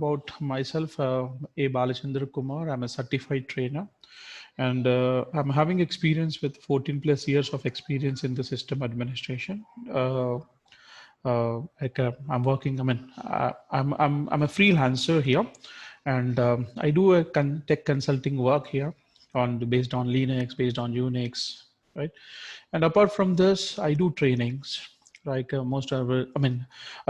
About myself, A. Balachandra Kumar. I'm a certified trainer, and I'm having experience with 14 plus years of experience in the system administration. I'm working. I mean, I'm a freelancer here, and I do a tech consulting work here based on Linux, based on Unix, right? And apart from this, I do trainings like most of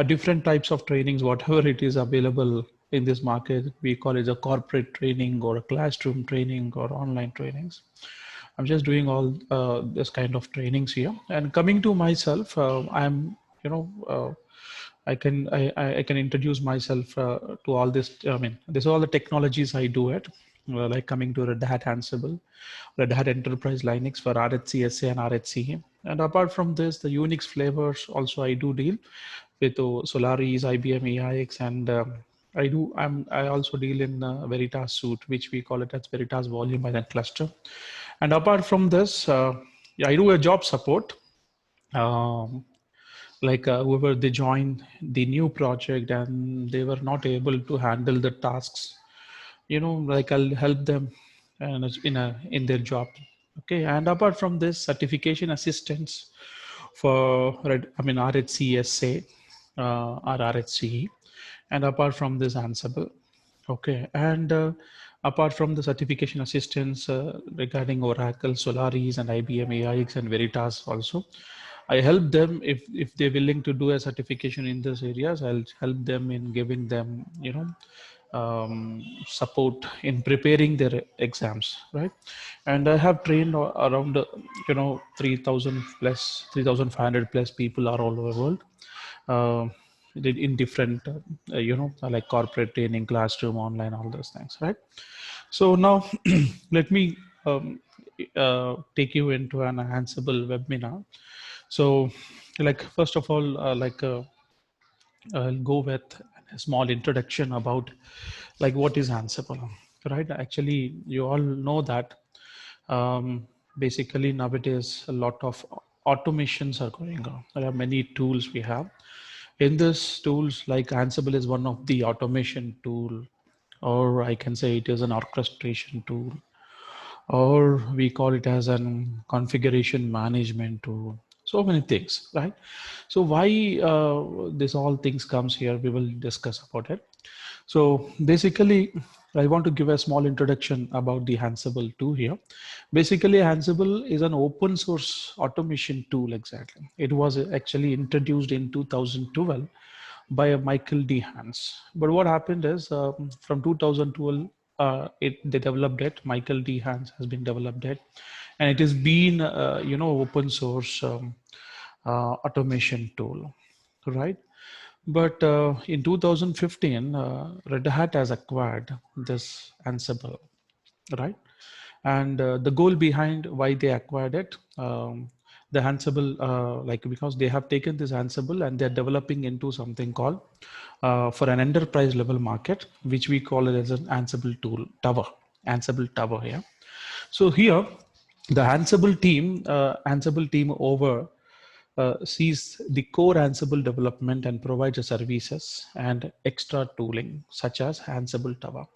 different types of trainings, whatever it is available in this market. We call it a corporate training or a classroom training or online trainings. I'm just doing all this kind of trainings here. And coming to myself, I'm, you know, I can introduce myself to all this. I mean, this are all the technologies I do it, like coming to Red Hat Ansible, Red Hat Enterprise Linux for RHCSA and RHCE. And apart from this, the Unix flavors also I do deal with Solaris, IBM-AIX, and I also deal in Veritas suite, which we call it as Veritas volume by that cluster. And apart from this, yeah, I do a job support. Like whoever they join the new project and they were not able to handle the tasks, like I'll help them in their job. Okay, and apart from this, certification assistance for RHCSA or RHCE, and apart from this, Ansible. Okay, and apart from the certification assistance regarding Oracle, Solaris, and IBM-AIX and Veritas also, I help them if they're willing to do a certification in these areas. I'll help them in giving them, support in preparing their exams, right? And I have trained around, 3,000 plus, 3,500 plus people are all over the world. In different, like corporate training, classroom, online, all those things, right? So now let me take you into an Ansible webinar. So like, first of all, I'll go with a small introduction about like what is Ansible, right? Actually, you all know that basically nowadays a lot of automations are going on. There are many tools we have. In this tools, like Ansible is one of the automation tool, or I can say it is an orchestration tool, or we call it as an configuration management tool. So many things, right? So why this all things comes here, we will discuss about it. So basically, I want to give a small introduction about the Ansible tool here. Basically, Ansible is an open source automation tool. Exactly, it was actually introduced in 2012 by Michael D. Hans. But what happened is from 2012, they developed it. Michael D. Hans has been developed it, and it has been open source automation tool, right? But in 2015, Red Hat has acquired this Ansible, right? And the goal behind why they acquired it, the Ansible, because they have taken this Ansible and they're developing into something called for an enterprise level market, which we call it as an Ansible tower, Ansible tower here. So here, the Ansible team over sees the core Ansible development and provides services and extra tooling such as Ansible Tower.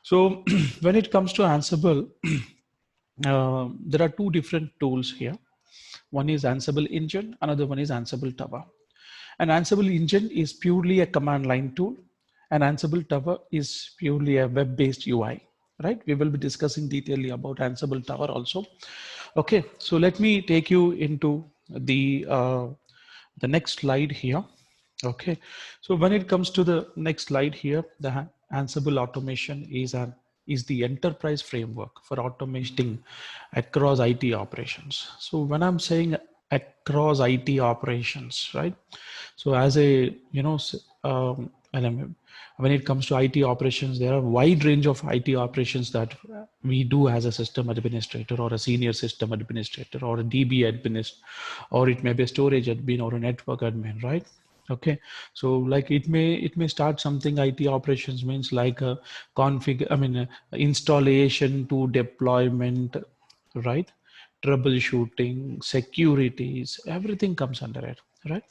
So when it comes to Ansible, there are two different tools here. One is Ansible Engine, another one is Ansible Tower. And Ansible Engine is purely a command line tool, and Ansible Tower is purely a web-based UI, right? We will be discussing detailedly about Ansible Tower also. Okay, so let me take you into the next slide here. Okay, so when it comes to the next slide here, the Ansible automation is the enterprise framework for automating across IT operations. So when I'm saying across IT operations, right? So as a, when it comes to IT operations, there are a wide range of IT operations that we do as a system administrator or a senior system administrator or a DB admin, or it may be a storage admin or a network admin, right? Okay, so like it may start something. IT operations means like a installation to deployment, right? Troubleshooting, securities, everything comes under it, right?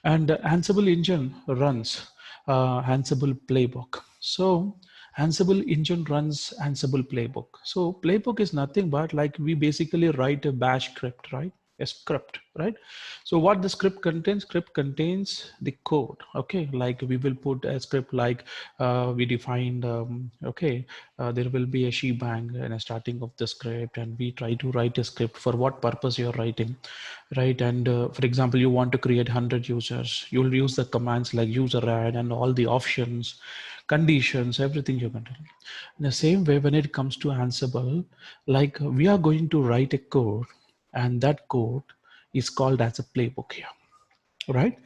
And Ansible Engine runs Ansible playbook, So Ansible engine runs Ansible playbook. So playbook is nothing but like we basically write a bash script, right? A script, right? So what the script contains? Script contains the code. Okay, like we will put a script like we defined. Okay, there will be a shebang in the starting of the script, and we try to write a script for what purpose you're writing, right? And for example, you want to create 100 users. You'll use the commands like user add and all the options, conditions, everything you can do. In the same way, when it comes to Ansible, like we are going to write a code, and that code is called as a playbook here, right?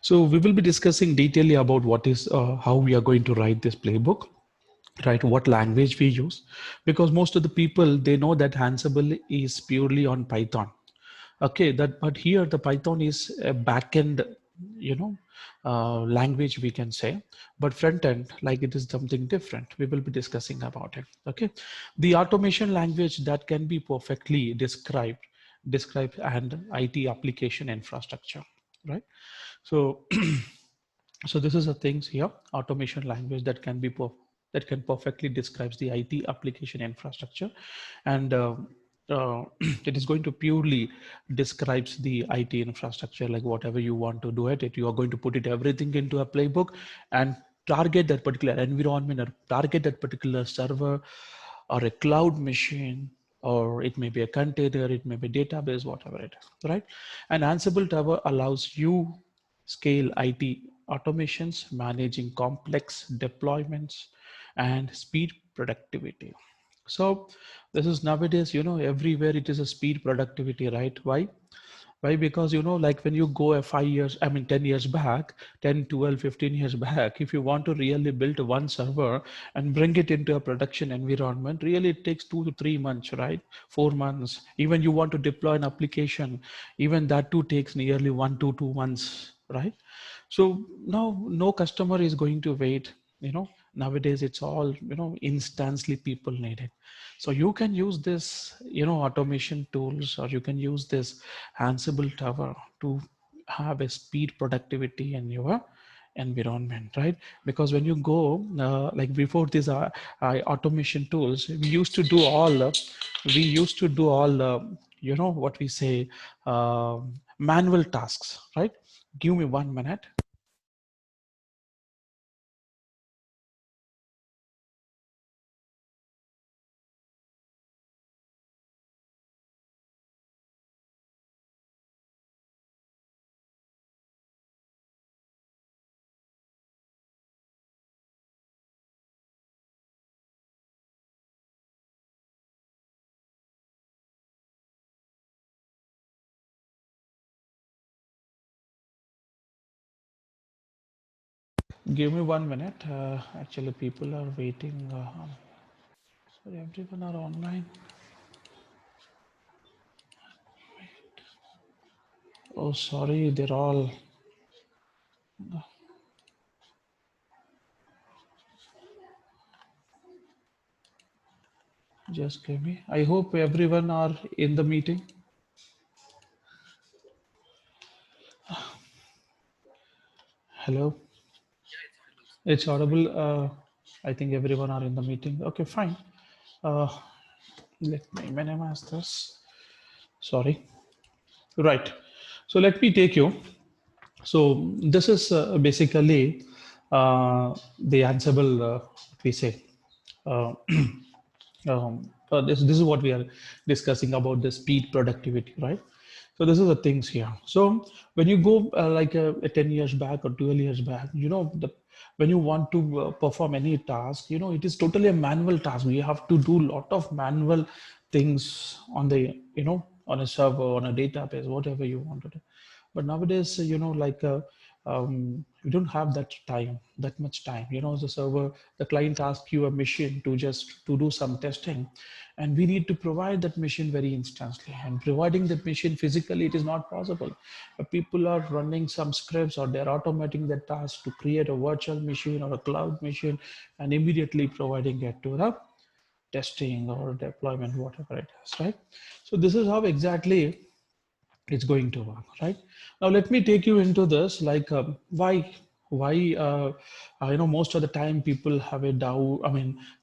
So we will be discussing detailedly about what is how we are going to write this playbook, right? What language we use, because most of the people, they know that Ansible is purely on Python. Okay, that, but here the Python is a backend, you know, language we can say, but front end, like it is something different. We will be discussing about it. Okay, the automation language that can be perfectly described and IT application infrastructure, right? So so this is the things here, automation language that can be that can perfectly describes the IT application infrastructure, and it is going to purely describes the IT infrastructure, like whatever you want to do it, you are going to put it everything into a playbook and target that particular environment or target that particular server or a cloud machine, or it may be a container, it may be database, whatever it is, right? And Ansible Tower allows you scale IT automations, managing complex deployments, and speed productivity. So this is nowadays, everywhere it is a speed productivity, right? Why? Because, like when you go a 5 years, I mean, 10 years back, 10, 12, 15 years back, if you want to really build one server and bring it into a production environment, really it takes 2 to 3 months, right? 4 months. Even you want to deploy an application, even that too takes nearly 1 to 2 months, right? So now no customer is going to wait, nowadays it's all, instantly people need it. So you can use this, automation tools, or you can use this Ansible Tower to have a speed productivity in your environment, right? Because when you go like before these automation tools, we used to do all what we say, manual tasks, right? Give me 1 minute. Give me 1 minute. Actually, people are waiting. Sorry, everyone are online. Oh, sorry, they're all. Just give me. I hope everyone are in the meeting. Hello. It's audible. I think everyone are in the meeting. Okay, fine. Uh, Let me minimize this. Sorry. Right. So let me take you. So this is basically the Ansible, what we say. Uh, this is what we are discussing about the speed productivity, right? So this is the things here. So when you go 10 years back or 12 years back, when you want to perform any task, it is totally a manual task. We have to do a lot of manual things on the, on a server, on a database, whatever you want to do. But nowadays, we don't have that much time. The server, the client asks you a machine to do some testing, and we need to provide that machine very instantly. And providing that machine physically, it is not possible. People are running some scripts, or they're automating the task to create a virtual machine or a cloud machine, and immediately providing it to the testing or deployment, whatever it is, right? So this is how exactly it's going to work, right? Now let me take you into this, like why Why most of the time people have a doubt,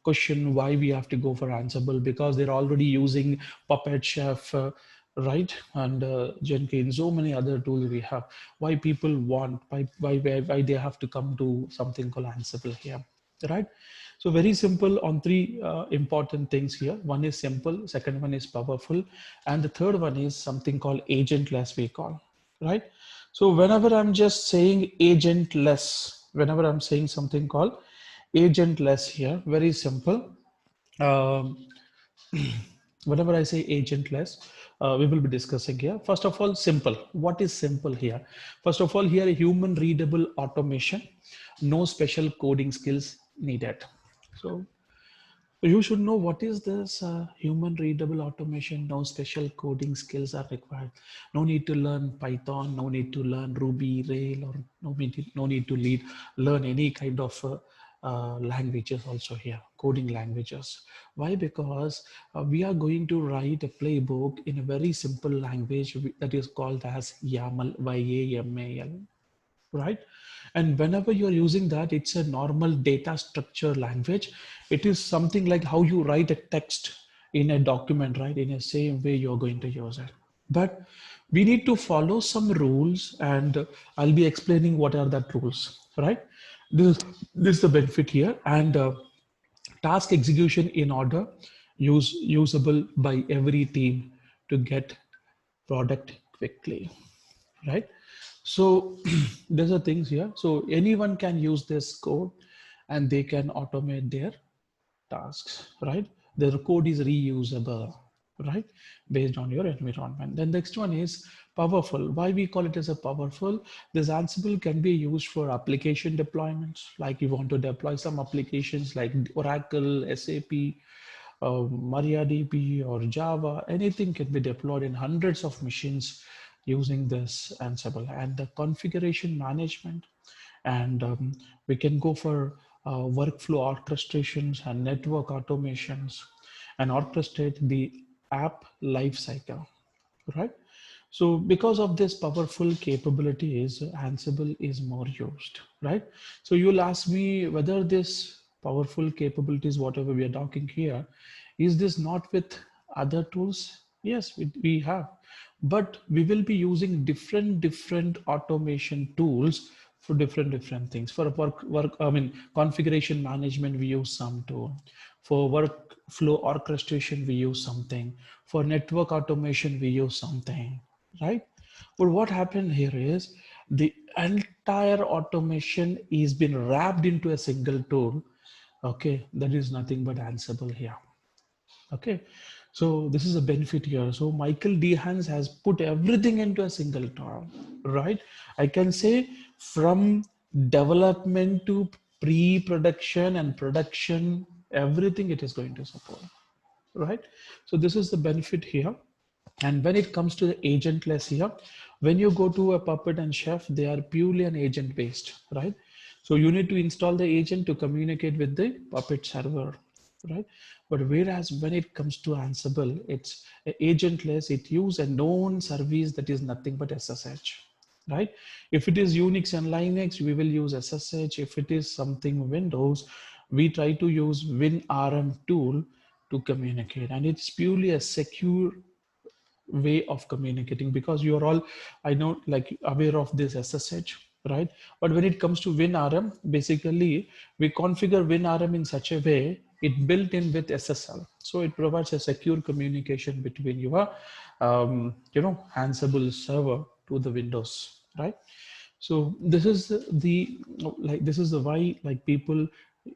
question why we have to go for Ansible, because they're already using Puppet, Chef, right, and Jenkins, so many other tools we have. Why people want, why they have to come to something called Ansible here, right? So very simple on three important things here. One is simple, second one is powerful, and the third one is something called agentless we call, right? So whenever I'm just saying agentless, whenever I'm saying something called agentless here, very simple. Um, Whenever I say agentless, we will be discussing here. First of all, simple. What is simple here? First of all, here human readable automation, no special coding skills needed. So you should know what is this human readable automation. No special coding skills are required. No need to learn Python. No need to learn Ruby, Rail, or no need to learn any kind of languages also here, coding languages. Why? Because we are going to write a playbook in a very simple language that is called as YAML, YAML, right? And whenever you're using that, it's a normal data structure language. It is something like how you write a text in a document, right? In the same way you're going to use it. But we need to follow some rules, and I'll be explaining what are that rules, right? This is the benefit here. And task execution in order, usable by every team to get product quickly, right? So there's a things here. So anyone can use this code and they can automate their tasks, right? Their code is reusable, right? Based on your environment. Then the next one is powerful. Why we call it as a powerful? This Ansible can be used for application deployments. Like you want to deploy some applications like Oracle, SAP, MariaDB or Java, anything can be deployed in hundreds of machines using this Ansible. And the configuration management, and we can go for workflow orchestrations and network automations and orchestrate the app lifecycle, right? So because of this powerful capabilities, Ansible is more used, right? So you'll ask me whether this powerful capabilities, whatever we are talking here, is this not with other tools? Yes, we have, but we will be using different automation tools for different things. For configuration management, we use some tool. For workflow orchestration, we use something. For network automation, we use something, right? But what happened here is the entire automation is been wrapped into a single tool. Okay, that is nothing but Ansible here. Okay, so this is a benefit here. So Michael Dehans has put everything into a single tool, right? I can say from development to pre-production and production, everything it is going to support, right? So this is the benefit here. And when it comes to the agentless here, when you go to a Puppet and Chef, they are purely an agent based, right? So you need to install the agent to communicate with the Puppet server, right? But whereas when it comes to Ansible, it's agentless. It uses a known service that is nothing but SSH, right? If it is Unix and Linux, we will use SSH. If it is something Windows, we try to use WinRM tool to communicate, and it's purely a secure way of communicating, because you are all, I know, like aware of this SSH, right? But when it comes to WinRM, basically we configure WinRM in such a way it built in with SSL, so it provides a secure communication between your Ansible server to the Windows, right? So this is the, like, this is the why, like, people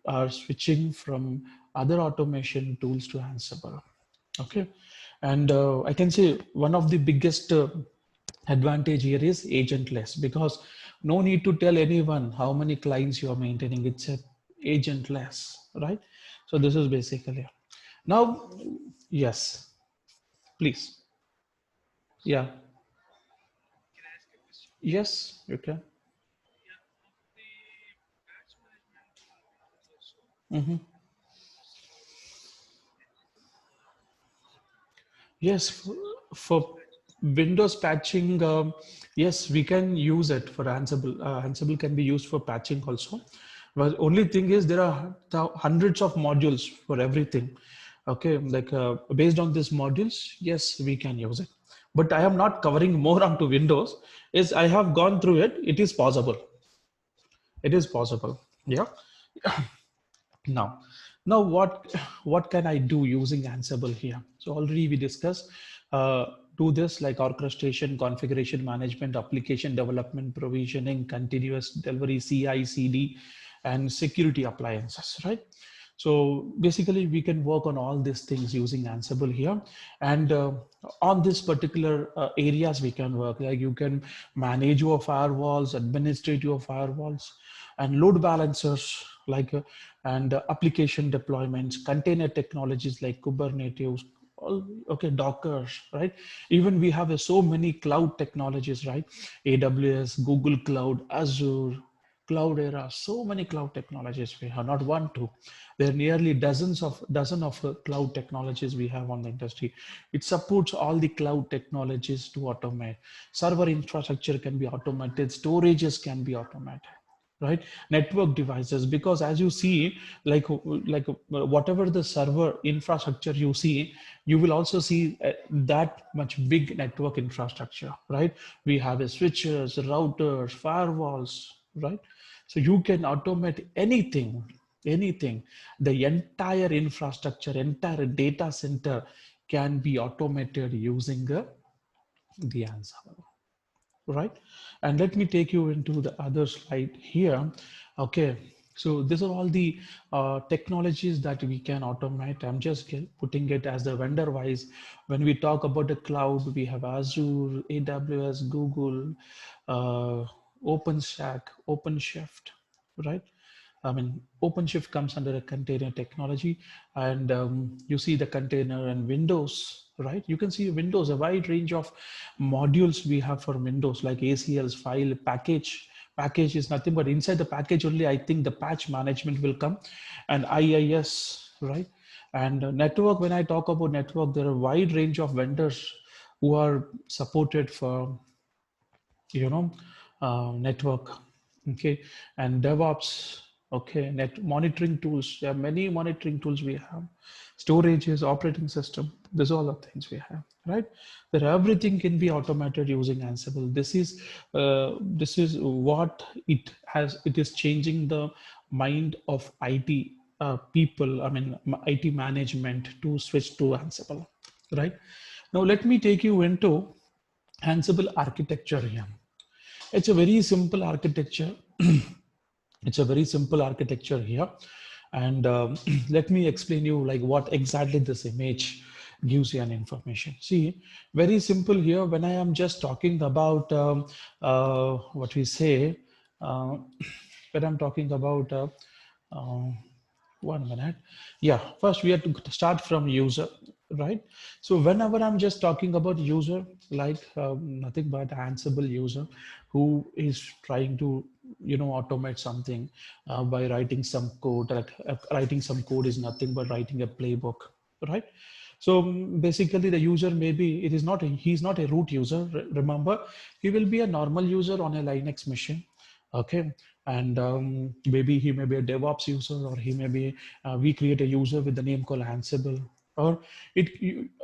are switching from other automation tools to Ansible. Okay, and I can say one of the biggest advantage here is agentless, because no need to tell anyone how many clients you are maintaining. It's a agentless, right? So this is basically now. Yes, please. Yeah. Yes, you can. Hmm. Yes, for Windows patching, yes, we can use it for Ansible. Ansible can be used for patching also. But only thing is there are hundreds of modules for everything. Okay, like based on these modules, yes, we can use it. But I am not covering more onto Windows. Is I have gone through it. It is possible. It is possible. Yeah. Now, what can I do using Ansible here? So already we discussed do this like orchestration, configuration management, application development, provisioning, continuous delivery, CI/CD, and security appliances, right? So basically, we can work on all these things using Ansible here, and on this particular areas we can work. Like you can manage your firewalls, administrate your firewalls, and load balancers, like and application deployments, container technologies like Kubernetes, all okay, Docker, right? Even we have so many cloud technologies, right? AWS, Google Cloud, Azure, Cloudera, so many cloud technologies we have, not one, two. There are nearly dozen of cloud technologies we have on the industry. It supports all the cloud technologies to automate. Server infrastructure can be automated, storages can be automated, right? Network devices, because as you see, whatever the server infrastructure you see, you will also see that much big network infrastructure, right? We have a switches, routers, firewalls, right? So you can automate anything. The entire infrastructure, entire data center can be automated using the Ansible, right? And let me take you into the other slide here. Okay, so these are all the technologies that we can automate. I'm just putting it as the vendor wise. When we talk about the cloud, we have Azure, AWS, Google, uh, OpenStack, OpenShift, right? I mean, OpenShift comes under a container technology, and you see the container and Windows, right? You can see Windows, a wide range of modules we have for Windows, like ACLs, file, package. Package is nothing but inside the package only, I think the patch management will come, and IIS, right? And network, when I talk about network, there are a wide range of vendors who are supported for you know network, okay, and DevOps, okay, net monitoring tools. There are many monitoring tools we have, storages, operating system. These are all the things we have, right? That everything can be automated using Ansible. This is what it is changing the mind of IT people, I mean IT management, to switch to Ansible, right? Now let me take you into Ansible architecture here. It's a very simple architecture. It's a very simple architecture here. And let me explain you like what exactly this image gives you an information. See, very simple here. When I am just talking about what we say, uh, when I'm talking about uh, 1 minute. Yeah, first we have to start from user, right? So whenever I'm just talking about user, like nothing but Ansible user who is trying to, automate something by writing some code. Like writing some code is nothing but writing a playbook, right? So basically the user, maybe it is not, he's not a root user. Remember, he will be a normal user on a Linux machine. Okay, and maybe he may be a DevOps user, or he may be we create a user with the name called Ansible, or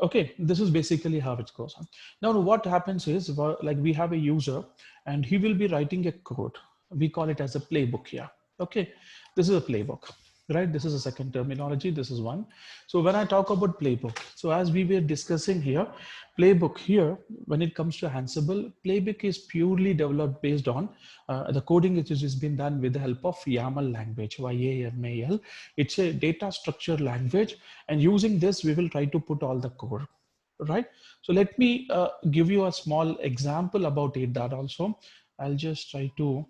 okay, this is basically how it goes on. Now what happens is, like we have a user and he will be writing a code. We call it as a playbook here. Okay, this is a playbook, right? This is a second terminology. This is one. So when I talk about playbook, so as we were discussing here, playbook here, when it comes to Ansible, playbook is purely developed based on the coding which has been done with the help of YAML language, YAML. It's a data structure language, and using this, we will try to put all the code, right? So let me give you a small example about it. That also, I'll just try to,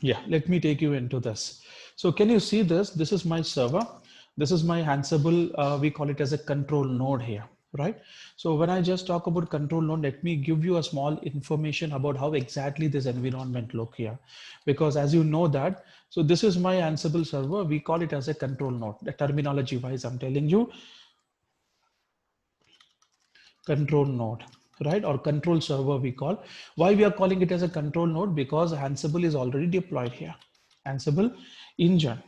yeah, let me take you into this. So can you see this? This is my server. This is my Ansible. We call it as a control node here, right? So when I just talk about control node, let me give you a small information about how exactly this environment look here. Because as you know that, so this is my Ansible server. We call it as a control node. The terminology wise, I'm telling you. control node, right? Or control server we call. Why we are calling it as a control node? Because Ansible is already deployed here. Ansible engine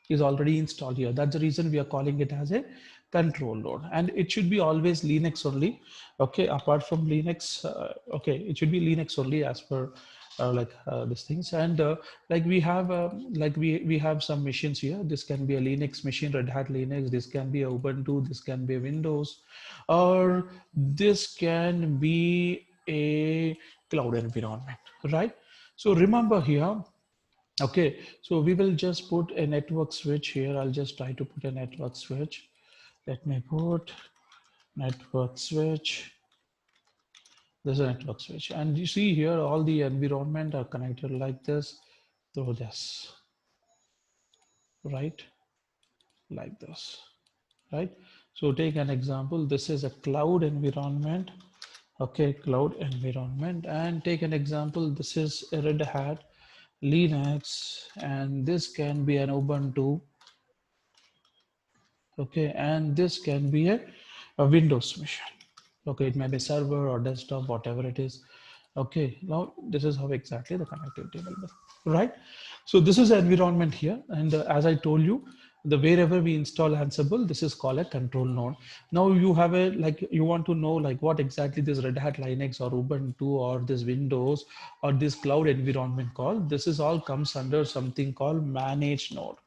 is already installed here. That's the reason we are calling it as a control node, and it should be always Linux only. Okay, apart from Linux, okay, it should be Linux only as per these things. And we have some machines here. This can be a Linux machine, Red Hat Linux. This can be a Ubuntu. This can be a Windows, or this can be a cloud environment, right? So remember here. Okay, so we will just put a network switch here. I'll just try to put a network switch. Let me put network switch. There's a network switch. And you see here, all the environment are connected like this through this, right? Like this, right? So take an example. This is a cloud environment. Okay, cloud environment. And take an example. This is a Red Hat Linux, and this can be an Ubuntu. Okay, and this can be a Windows machine. Okay, it may be server or desktop, whatever it is. Okay, now this is how exactly the connectivity will be, right? So this is the environment here, and as I told you, the wherever we install Ansible, this is called a control node. Now you have a, like, you want to know like what exactly this Red Hat Linux or Ubuntu or this Windows or this cloud environment called. This is all comes under something called managed node.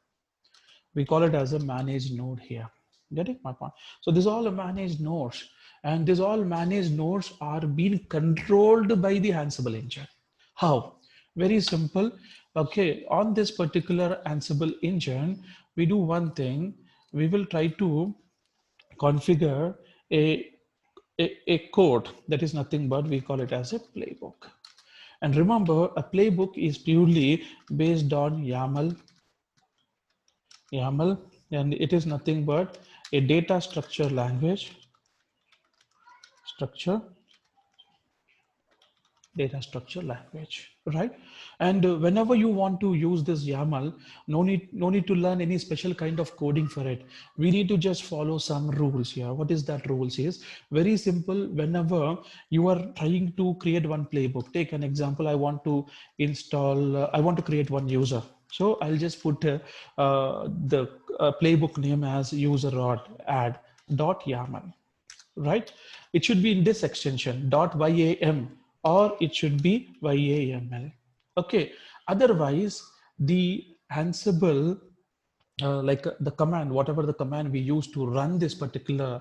We call it as a managed node here. Getting my point? So these all managed nodes, and these all managed nodes are being controlled by the Ansible engine. How? Very simple. Okay, on this particular Ansible engine, we do one thing. We will try to configure a, a code that is nothing but we call it as a playbook. And remember, a playbook is purely based on YAML, and it is nothing but a data structure language, data structure language, right? And whenever you want to use this YAML, no need to learn any special kind of coding for it. We need to just follow some rules here. What is that rules is? Very simple. Whenever you are trying to create one playbook, take an example. I want to I want to create one user. So I'll just put the playbook name as user add dot YAML, right? It should be in this extension .yam, or it should be YAML. Okay. Otherwise, the Ansible, the command, whatever the command we use to run this particular,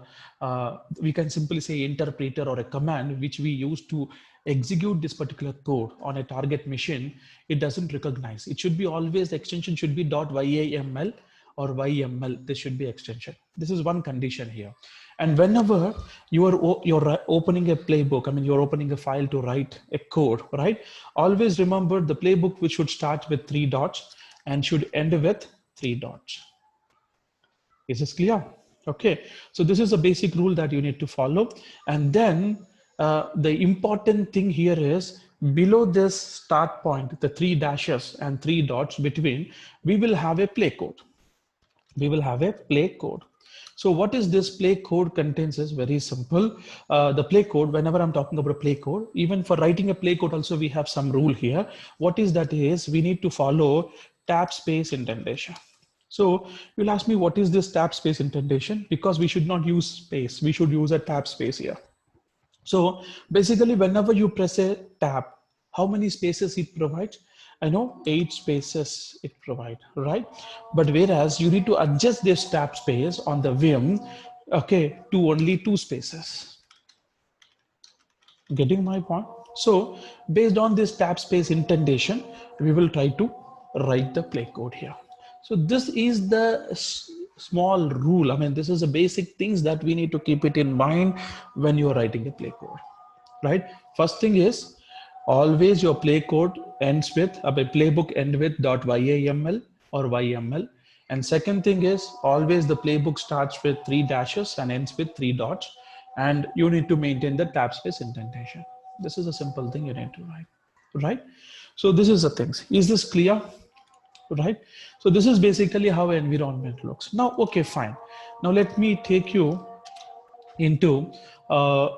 we can simply say interpreter or a command which we use to execute this particular code on a target machine, it doesn't recognize. It should be always, the extension should be .yaml or YML. This should be extension. This is one condition here. And whenever you're opening a playbook, I mean, you're opening a file to write a code, right? Always remember the playbook which should start with 3 dots and should end with 3 dots. Is this clear? Okay, so this is a basic rule that you need to follow. And then the important thing here is below this start point, the 3 dashes and 3 dots between, we will have a play code. We will have a play code. So what is this play code contains is very simple. The play code, whenever I'm talking about a play code, even for writing a play code also we have some rule here. What is that is we need to follow tab space indentation. So you'll ask me what is this tab space indentation? Because we should not use space, we should use a tab space here. So basically whenever you press a tab, how many spaces it provides? I know 8 spaces it provides, right? But whereas you need to adjust this tab space on the Vim, okay, to only 2 spaces. Getting my point? So based on this tab space indentation, we will try to write the play code here. So this is the small rule. I mean, this is the basic things that we need to keep it in mind when you're writing a play code, right? First thing is always your play code ends with a playbook end with .yaml or YML. And second thing is always the playbook starts with 3 dashes and ends with 3 dots. And you need to maintain the tab space indentation. This is a simple thing you need to write, right? So this is the things. Is this clear? Right? So this is basically how environment looks. Now, okay, fine. Now let me take you into Uh,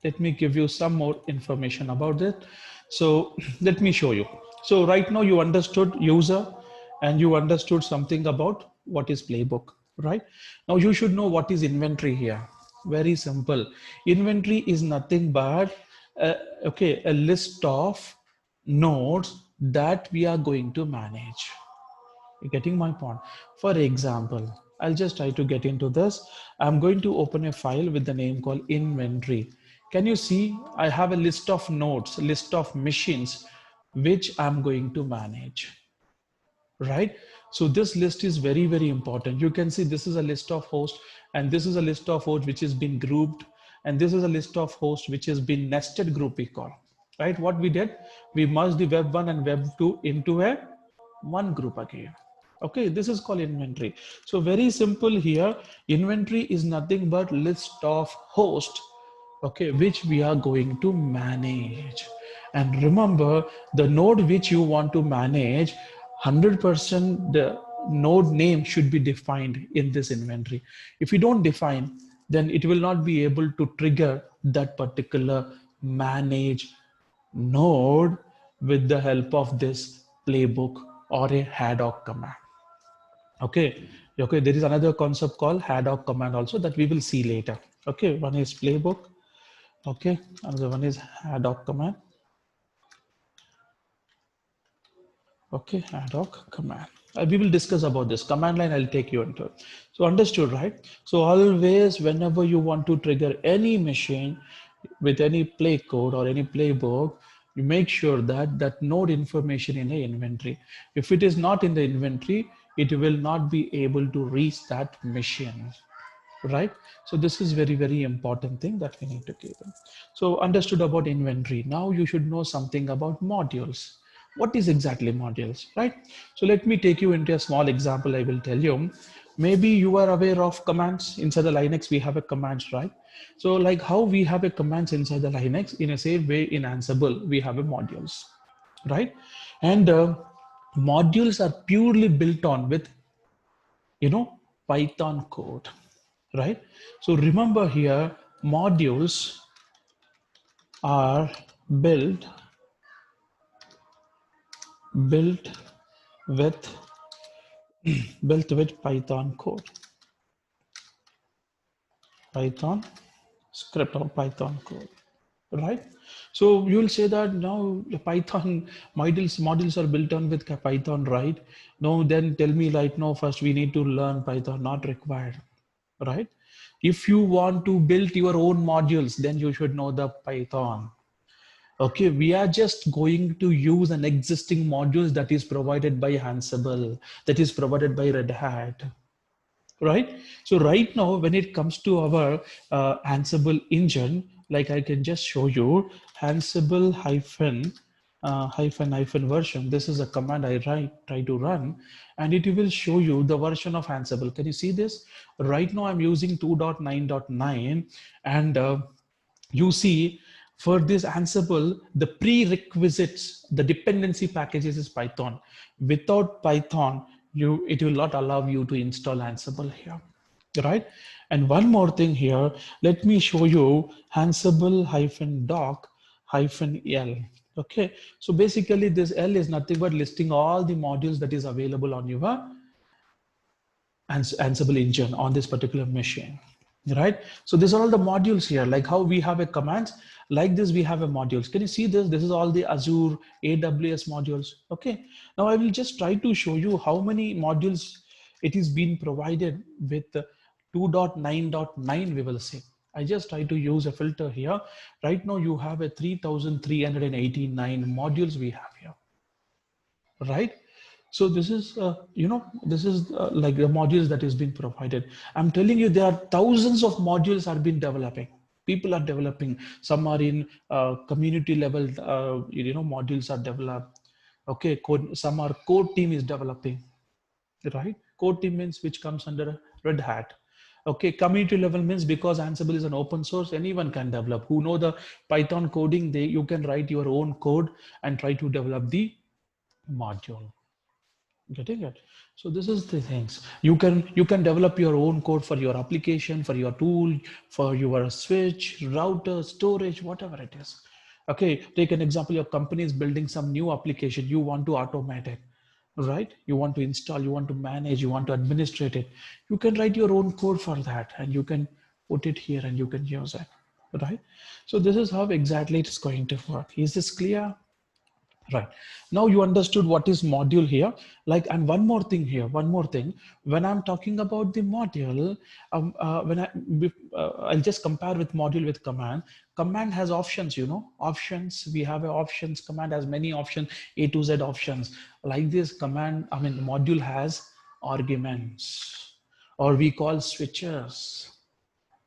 let me give you some more information about it. So let me show you. So right now you understood user and you understood something about what is playbook, right? Now you should know what is inventory here. Very simple. Inventory is nothing but a list of nodes that we are going to manage. You're getting my point? For example, I'll just try to get into this. I'm going to open a file with the name called inventory. Can you see I have a list of nodes, list of machines, which I'm going to manage, right? So this list is very, very important. You can see this is a list of hosts and this is a list of hosts which has been grouped. And this is a list of hosts which has been nested group we call, right? What we did, we merged the web 1 and web 2 into a one group again. Okay, this is called inventory. So very simple here. Inventory is nothing but list of hosts, okay, which we are going to manage. And remember, the node which you want to manage, 100% the node name should be defined in this inventory. If you don't define, then it will not be able to trigger that particular manage node with the help of this playbook or a haddock command. Okay, okay. There is another concept called haddock command also that we will see later. Okay, one is playbook. Okay, another one is haddock command. Okay, haddock command. We will discuss about this command line. I'll take you into it. So understood, right? So always, whenever you want to trigger any machine with any play code or any playbook, you make sure that that node information in the inventory. If it is not in the inventory, it will not be able to reach that machine, right? So this is very, very important thing that we need to keep in. So understood about inventory. Now you should know something about modules. What is exactly modules, right? So let me take you into a small example. I will tell you. Maybe you are aware of commands inside the Linux. We have a commands, right? So like how we have a commands inside the Linux, in a same way in Ansible we have a modules, right? And modules are purely built on with Python code, right? So remember here, modules are built built with built with Python code, Python script or Python code, right? So you will say that now the Python modules are built on with Python, right? No, then tell me right now first we need to learn Python, not required, right? If you want to build your own modules, then you should know the Python. Okay, we are just going to use an existing modules that is provided by Ansible, that is provided by Red Hat, right? So right now, when it comes to our Ansible engine, like I can just show you Ansible hyphen version. This is a command I try to run, and it will show you the version of Ansible. Can you see this? Right now, I'm using 2.9.9, and you see for this Ansible, the prerequisites, the dependency packages is Python. Without Python, it will not allow you to install Ansible here, right? And one more thing here, let me show you Ansible doc L. Okay, so basically this L is nothing but listing all the modules that is available on your Ansible engine on this particular machine, right? So these are all the modules here, like how we have a commands, like this we have a modules. Can you see this? This is all the Azure AWS modules. Okay, now I will just try to show you how many modules it is being provided with 2.9.9, we will say. I just try to use a filter here. Right now you have a 3,389 modules we have here, right? So this is this is like the modules that is being provided. I'm telling you, there are thousands of modules are being developing. People are developing. Some are in community level, modules are developed. Okay, some are core team is developing, right? Core team means which comes under Red Hat. Okay, community level means because Ansible is an open source, anyone can develop. Who know the Python coding, you can write your own code and try to develop the module, Getting it? So this is the things. You can develop your own code for your application, for your tool, for your switch, router, storage, whatever it is. Okay, take an example. Your company is building some new application. You want to automate it, right? You want to install, you want to manage, you want to administrate it. You can write your own code for that, and you can put it here and you can use it, right? So this is how exactly it is going to work. Is this clear? Right. Now you understood what is module here. Like, and one more thing here, one more thing. When I'm talking about the module, I'll just compare with module with command. Command has options, options. We have a options. Command has many options, A to Z options. Like this command, module has arguments, or we call switches,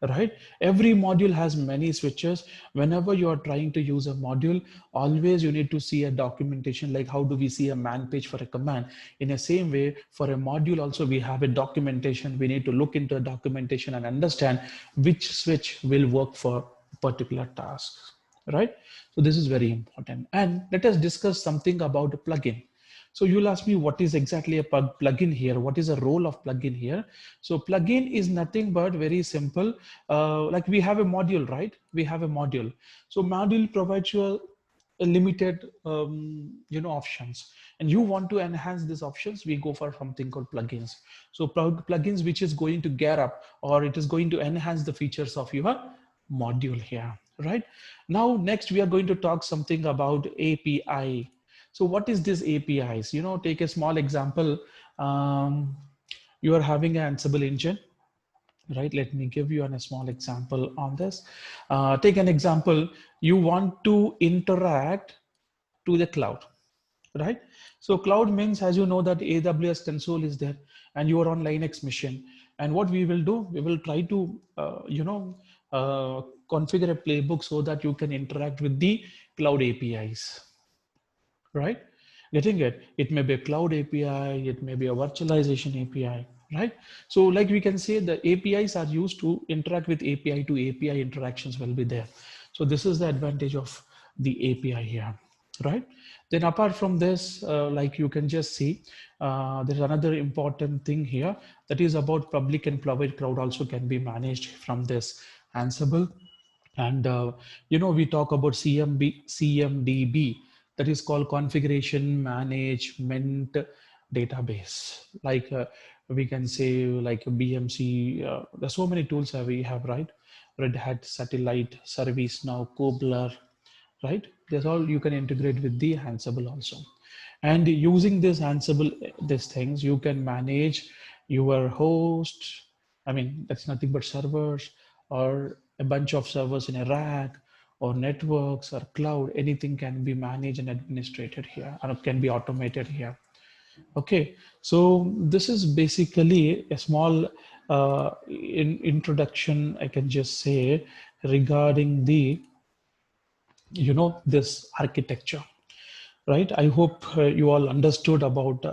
right? Every module has many switches. Whenever you are trying to use a module, always you need to see a documentation, like how do we see a man page for a command. In the same way, for a module also, we have a documentation. We need to look into a documentation and understand which switch will work for particular tasks, right? So this is very important. And let us discuss something about a plugin. So you'll ask me, what is exactly a plugin here? What is the role of plugin here? So plugin is nothing but very simple. Like we have a module, right? We have a module. So module provides you a limited, options, and you want to enhance these options. We go for something called plugins. So plugins, which is going to gear up, or it is going to enhance the features of your module here, right? Now, next we are going to talk something about API. So what is this APIs? Take a small example. You are having an Ansible engine, right? Let me give you a small example on this. Take an example. You want to interact to the cloud, right? So cloud means, as you know, that AWS console is there, and you are on Linux machine. And what we will do, we will try to, configure a playbook so that you can interact with the cloud APIs, right? Getting it? It may be a cloud API, it may be a virtualization API, right? So like we can say the APIs are used to interact with API to API interactions will be there. So this is the advantage of the API here, right? Then apart from this, like you can just see, there's another important thing here, that is about public and private cloud also can be managed from this Ansible. And we talk about CMDB, that is called configuration management database. Like we can say like BMC. There's so many tools that we have, right? Red Hat, Satellite, ServiceNow, Kobler, right? That's all you can integrate with the Ansible also. And using this Ansible, these things, you can manage your host. That's nothing but servers, or a bunch of servers in a rack, or networks, or cloud. Anything can be managed and administrated here, or can be automated here. Okay, so this is basically a small introduction, I can just say, regarding the this architecture, right? I hope you all understood about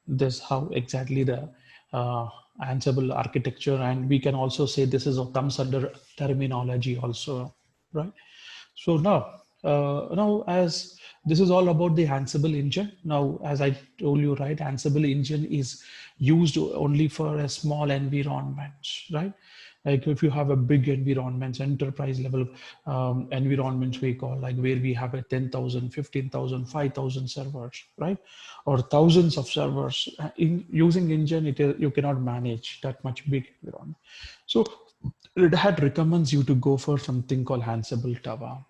this, how exactly the Ansible architecture, and we can also say this is comes under terminology also, right? So now as this is all about the Ansible engine. Now, as I told you, right, Ansible engine is used only for a small environment, right? Like if you have a big environments, enterprise level environments, we call, like where we have a 10,000, 15,000, 5,000 servers, right? Or thousands of servers. In using engine, you cannot manage that much big environment. So Red Hat recommends you to go for something called Ansible Tower,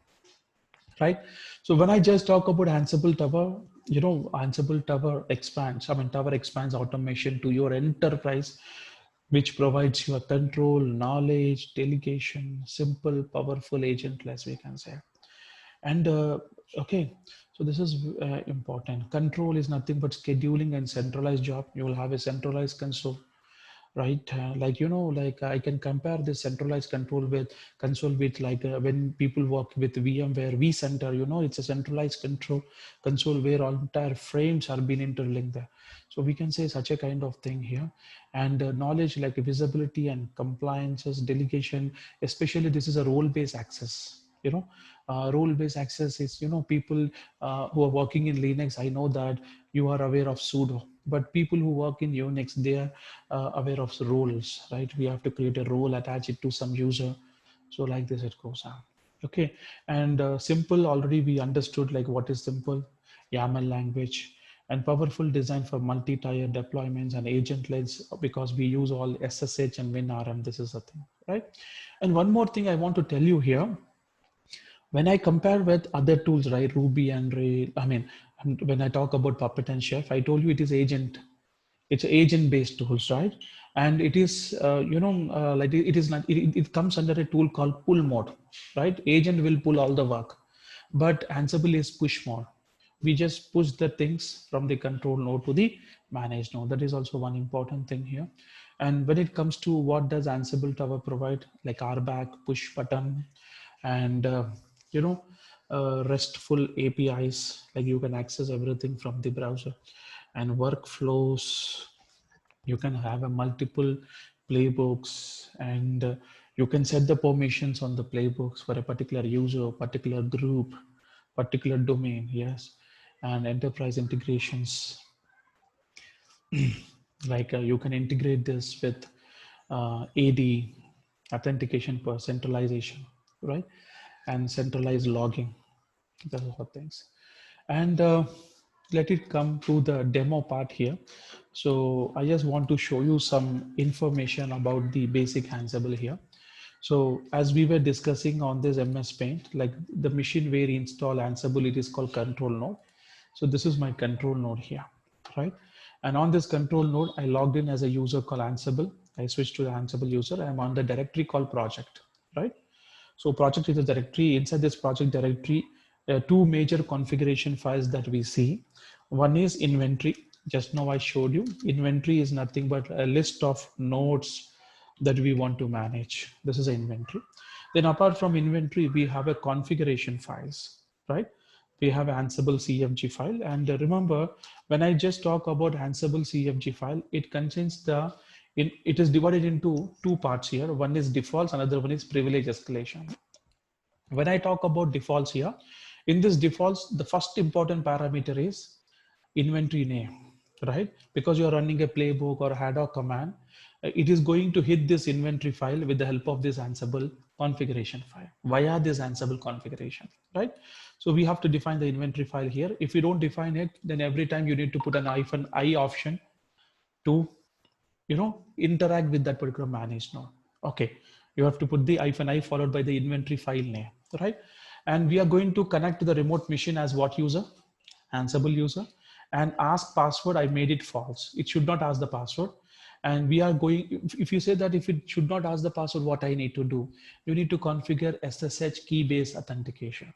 right? So when I just talk about Ansible Tower, Ansible Tower expands, Tower expands automation to your enterprise, which provides you a control, knowledge, delegation, simple, powerful, agentless, we can say. And okay, so this is important. Control is nothing but scheduling and centralized job. You will have a centralized console, right? Like like I can compare this centralized control with console with, like when people work with VMware vCenter, it's a centralized control console where all entire frames are being interlinked there. So we can say such a kind of thing here. And knowledge, like visibility and compliances, delegation, especially this is a role-based access. Role-based access is, people who are working in Linux, I know that you are aware of sudo. but people who work in Unix, they are aware of roles, right? We have to create a role, attach it to some user. So like this it goes on. Okay, and simple, already we understood like what is simple, YAML language, and powerful design for multi-tier deployments and agent-leds, because we use all SSH and WinRM. This is the thing, right? And one more thing I want to tell you here, when I compare with other tools, right, Ruby and Rail, I mean, and when I talk about Puppet and Chef, I told you it is agent. It's agent-based tools, right? And it is, like it is not. It comes under a tool called pull mode, right? Agent will pull all the work, but Ansible is push mode. We just push the things from the control node to the manage node. That is also one important thing here. And when it comes to what does Ansible Tower provide, like RBAC, push button, and RESTful APIs, like you can access everything from the browser, and workflows. You can have a multiple playbooks, and you can set the permissions on the playbooks for a particular user, particular group, particular domain. Yes, and enterprise integrations, like you can integrate this with AD, authentication per centralization, right? And centralized logging. Those are things. And let it come to the demo part here. So I just want to show you some information about the basic Ansible here. So as we were discussing on this MS Paint, like the machine where you install Ansible, it is called control node. So this is my control node here, right? And on this control node, I logged in as a user called Ansible. I switched to the Ansible user. I'm on the directory called project, right? So project is a directory. Inside this project directory, two major configuration files that we see. One is inventory. Just now I showed you. Inventory is nothing but a list of nodes that we want to manage. This is an inventory. Then apart from inventory, we have a configuration files, right? We have Ansible CFG file. And remember, when I just talk about Ansible CFG file, it contains it is divided into two parts here. One is defaults, another one is privilege escalation. When I talk about defaults here, in this defaults, the first important parameter is inventory name, right? Because you're running a playbook or ad hoc command, it is going to hit this inventory file with the help of this Ansible configuration file via this Ansible configuration, right? So we have to define the inventory file here. If you don't define it, then every time you need to put an -i option to interact with that particular managed node. Okay, you have to put the -i followed by the inventory file name, right? And we are going to connect to the remote machine as what user? Ansible user. And ask password, I made it false. It should not ask the password. And we are going, if you say that if it should not ask the password, what I need to do? You need to configure SSH key-based authentication.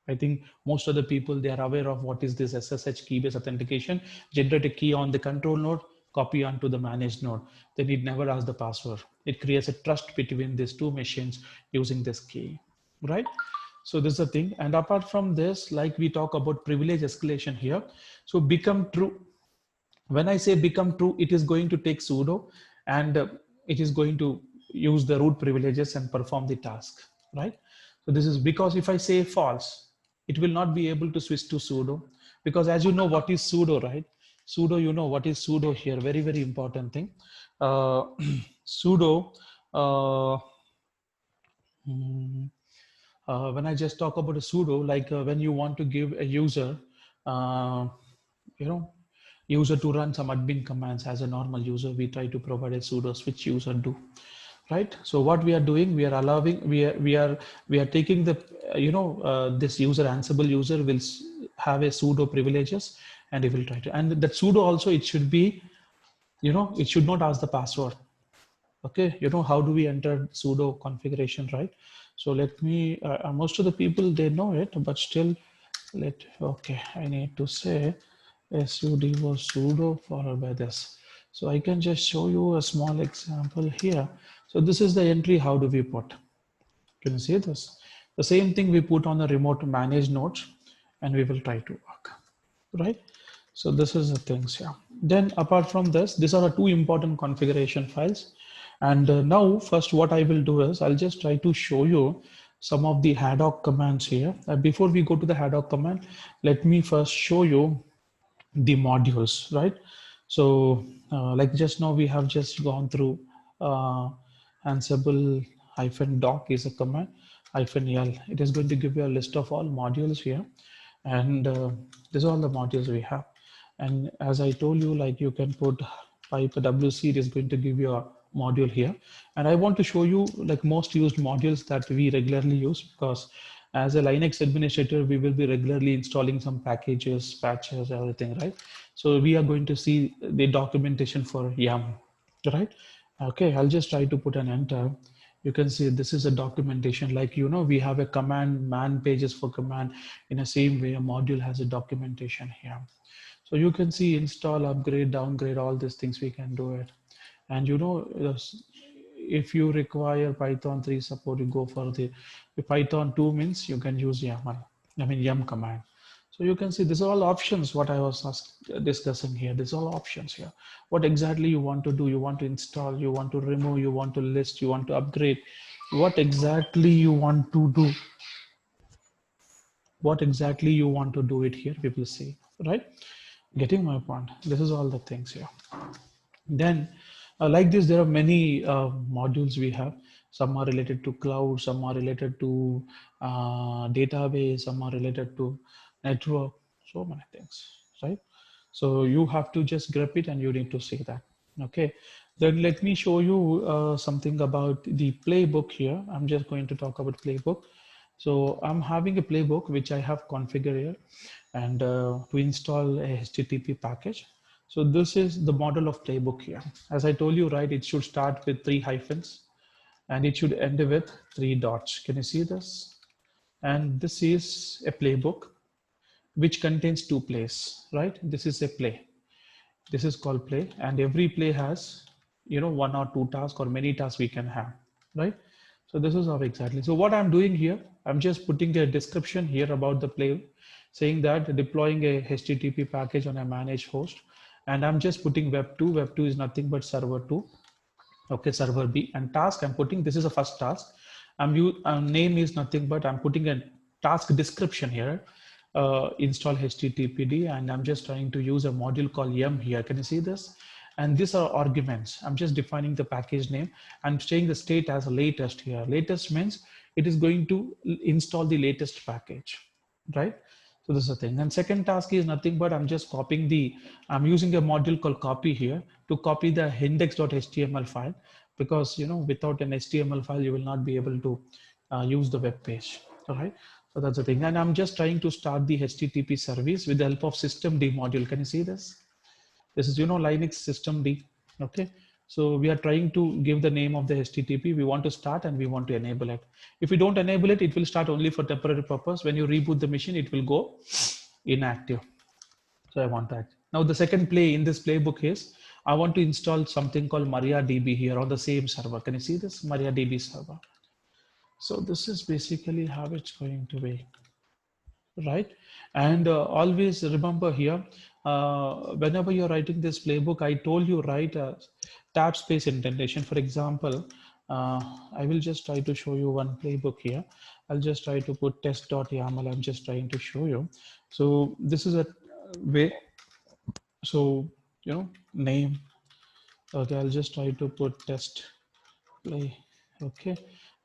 I think most of the people, they are aware of what is this SSH key-based authentication. Generate a key on the control node, copy onto the managed node. Then it never asks the password. It creates a trust between these two machines using this key, right? So this is the thing. And apart from this, like we talk about privilege escalation here. So become true. When I say become true, it is going to take sudo, and it is going to use the root privileges and perform the task, right? So this is because if I say false, it will not be able to switch to sudo, because as you know what is sudo, right? Sudo, you know what is sudo here. Very, very important thing. Sudo, when I just talk about a sudo, like when you want to give a user, uh, you know, user to run some admin commands as a normal user, we try to provide a sudo switch user do, right? So what we are doing, we are allowing, we are taking the, this user Ansible user will have a sudo privileges, and it will try to, and that sudo also, it should be, it should not ask the password. Okay, how do we enter sudo configuration, right? So let me, most of the people, they know it, but still okay, I need to say sudo sudo followed by this. So I can just show you a small example here. So this is the entry, how do we put? Can you see this? The same thing we put on the remote manage nodes, and we will try to work, right? So this is the things here. Then apart from this, these are the two important configuration files. And now first what I will do is I'll just try to show you some of the ad hoc commands here. Before we go to the ad hoc command, let me first show you the modules, right? So like just now we have just gone through uh, Ansible -doc is a command -l. It is going to give you a list of all modules here, and these are all the modules we have. And as I told you, like you can put pipe WC, it is going to give you a module here. And I want to show you like most used modules that we regularly use, because as a Linux administrator, we will be regularly installing some packages, patches, everything, right? So we are going to see the documentation for YAM, right? Okay, I'll just try to put an enter. You can see this is a documentation, like, you know, we have a command man pages for command. In the same way, a module has a documentation here. So you can see install, upgrade, downgrade, all these things we can do it. And you know, if you require Python 3 support, you go for the Python 2 means you can use YAML, YAM command. So you can see these are all options what I was discussing here. These are all options here. What exactly you want to do, you want to install, you want to remove, you want to list, you want to upgrade. What exactly you want to do, what exactly you want to do it here, we will see, right? Getting my point. This is all the things here. Then, like this, there are many modules we have. Some are related to cloud, some are related to database, some are related to network, so many things, right? So you have to just grab it and you need to see that. Okay. Then let me show you something about the playbook here. I'm just going to talk about playbook. So I'm having a playbook which I have configured here, and to install a HTTP package. So this is the model of playbook here. As I told you, right, it should start with 3 hyphens and it should end with 3 dots. Can you see this? And this is a playbook which contains 2 plays, right? This is a play. This is called play, and every play has, you know, 1 or 2 tasks or many tasks we can have, right? So this is how exactly. So what I'm doing here, I'm just putting a description here about the play, saying that deploying a HTTP package on a managed host, and I'm just putting web 2. Web 2 is nothing but server 2. Okay, server B. And task I'm putting, this is the first task. Name is nothing but I'm putting a task description here, install HTTPD, and I'm just trying to use a module called yum here. Can you see this? And these are arguments. I'm just defining the package name. I'm saying the state as latest here. Latest means it is going to install the latest package, right? So this is the thing. And second task is nothing but I'm just copying I'm using a module called copy here to copy the index.html file, because, you know, without an HTML file, you will not be able to use the web page. All right. So that's the thing. And I'm just trying to start the HTTP service with the help of systemd module. Can you see this? This is, you know, Linux systemd. Okay. So we are trying to give the name of the HTTP. We want to start and we want to enable it. If we don't enable it, it will start only for temporary purpose. When you reboot the machine, it will go inactive. So I want that. Now the second play in this playbook is I want to install something called MariaDB here on the same server. Can you see this MariaDB server? So this is basically how it's going to be, right? And always remember here, whenever you're writing this playbook, I told you write a tab space indentation. For example, I will just try to show you one playbook here. I'll just try to put test.yaml. I'm just trying to show you. So this is a way. So, you know, name. Okay, I'll just try to put test play. Okay,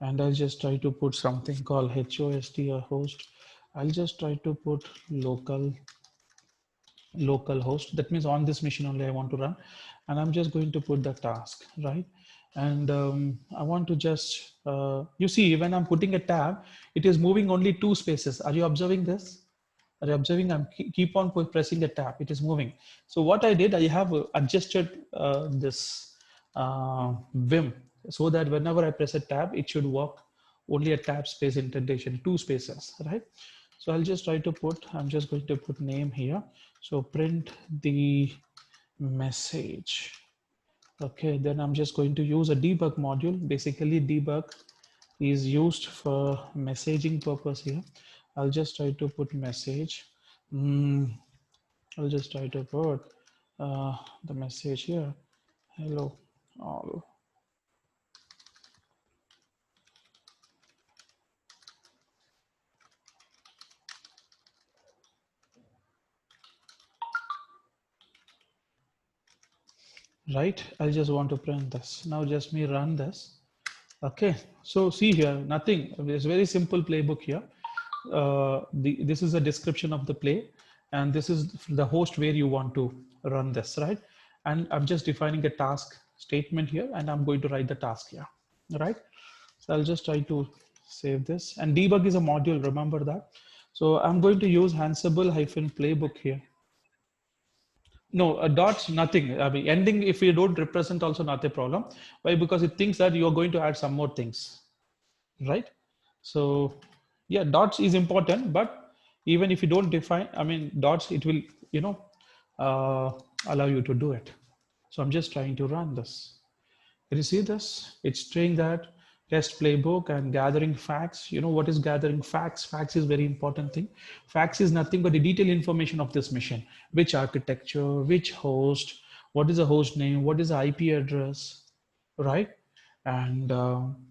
and I'll just try to put something called host or host. I'll just try to put local host. That means on this machine only I want to run, and I'm just going to put the task, right? And I want to just you see, when I'm putting a tab, it is moving only 2 spaces. Are you observing this? Are you observing? I'm keep on pressing the tab, it is moving. So what I did, I have adjusted this vim, so that whenever I press a tab, it should work only a tab space indentation, 2 spaces, right? So I'll just try to put, I'm just going to put name here. So print the message. Okay, then I'm just going to use a debug module. Basically debug is used for messaging purpose here. I'll just try to put message. I'll just try to put the message here. Hello all. right? I just want to print this. Now just me run this. Okay, so see here, nothing. It's very simple playbook here. This is a description of the play, and this is the host where you want to run this, right? And I'm just defining a task statement here, and I'm going to write the task here, right? So I'll just try to save this. And debug is a module, remember that. So I'm going to use Ansible hyphen playbook here. No, dots, nothing. I mean, ending, if you don't represent also not a problem. Why? Because it thinks that you're going to add some more things, right? So yeah, dots is important, but even if you don't define, I mean, dots, it will, you know, uh, allow you to do it. So I'm just trying to run this. Can you see this? It's saying that test playbook and gathering facts. You know what is gathering facts? Facts is very important thing. Facts is nothing but the detailed information of this machine. Which architecture, which host, what is the host name, what is the IP address, right? And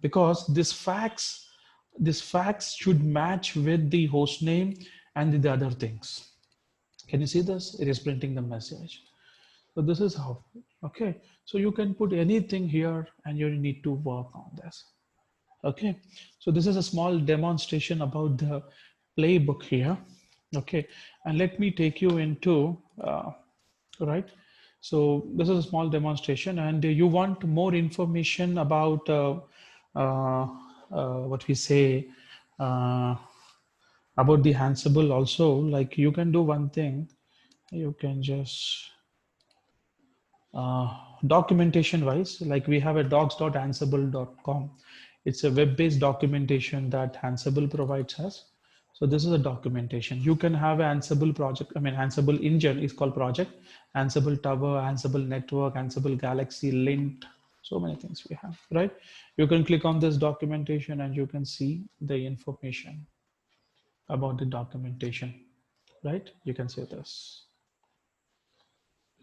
because this facts should match with the host name and the other things. Can you see this? It is printing the message. So this is how, okay. So you can put anything here and you need to work on this. Okay. So this is a small demonstration about the playbook here. Okay. And let me take you into, right. So this is a small demonstration and you want more information about what we say, about the Ansible also, like you can do one thing, you can just documentation wise, like we have a docs.ansible.com. It's a web-based documentation that Ansible provides us. So this is a documentation. You can have an Ansible project. I mean, Ansible engine is called project, Ansible Tower, Ansible Network, Ansible Galaxy, Lint, so many things we have, right? You can click on this documentation and you can see the information about the documentation, right? You can see this.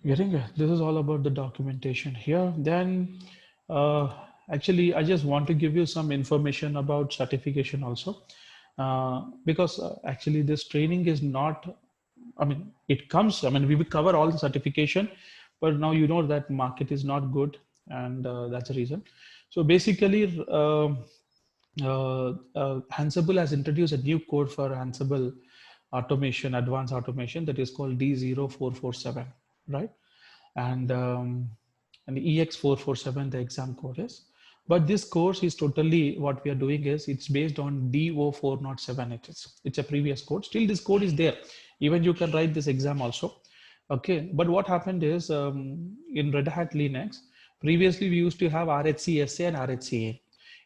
Getting it. This is all about the documentation here. Then, actually, I just want to give you some information about certification also, because actually this training is not. I mean, it comes. I mean, we will cover all the certification, but now you know that market is not good, and that's the reason. So basically, Ansible has introduced a new code for Ansible automation, advanced automation, that is called D0447, right? And and EX447 the exam code is. But this course is totally, what we are doing is it's based on DO407. It's a previous code. Still this code is there. Even you can write this exam also. Okay, but what happened is in Red Hat Linux, previously we used to have RHCSA and RHCA.